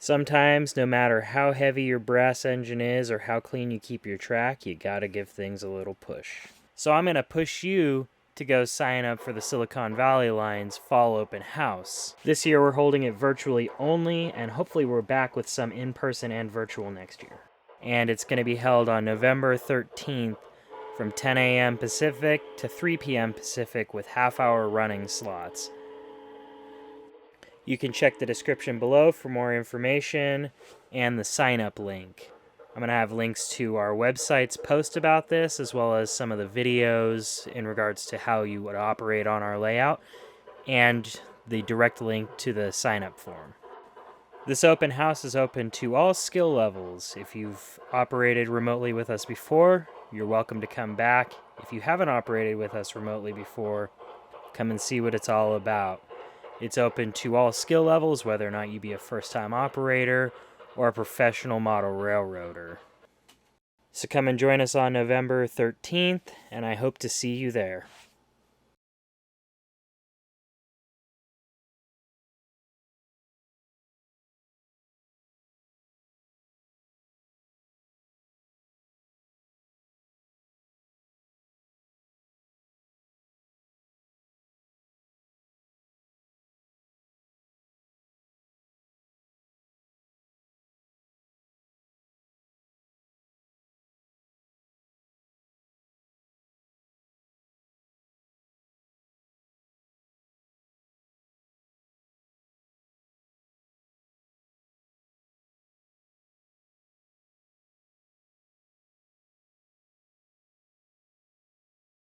Sometimes, no matter how heavy your brass engine is or how clean you keep your track, you gotta give things a little push. So I'm gonna push you to go sign up for the Silicon Valley Line's Fall Open House. This year we're holding it virtually only, and hopefully we're back with some in-person and virtual next year. And it's going to be held on November 13th from 10 a.m. Pacific to 3 p.m. Pacific with half-hour running slots. You can check the description below for more information and the sign-up link. I'm going to have links to our website's post about this, as well as some of the videos in regards to how you would operate on our layout, and the direct link to the sign-up form. This open house is open to all skill levels. If you've operated remotely with us before, you're welcome to come back. If you haven't operated with us remotely before, come and see what it's all about. It's open to all skill levels, whether or not you be a first-time operator or a professional model railroader. So come and join us on November 13th, and I hope to see you there.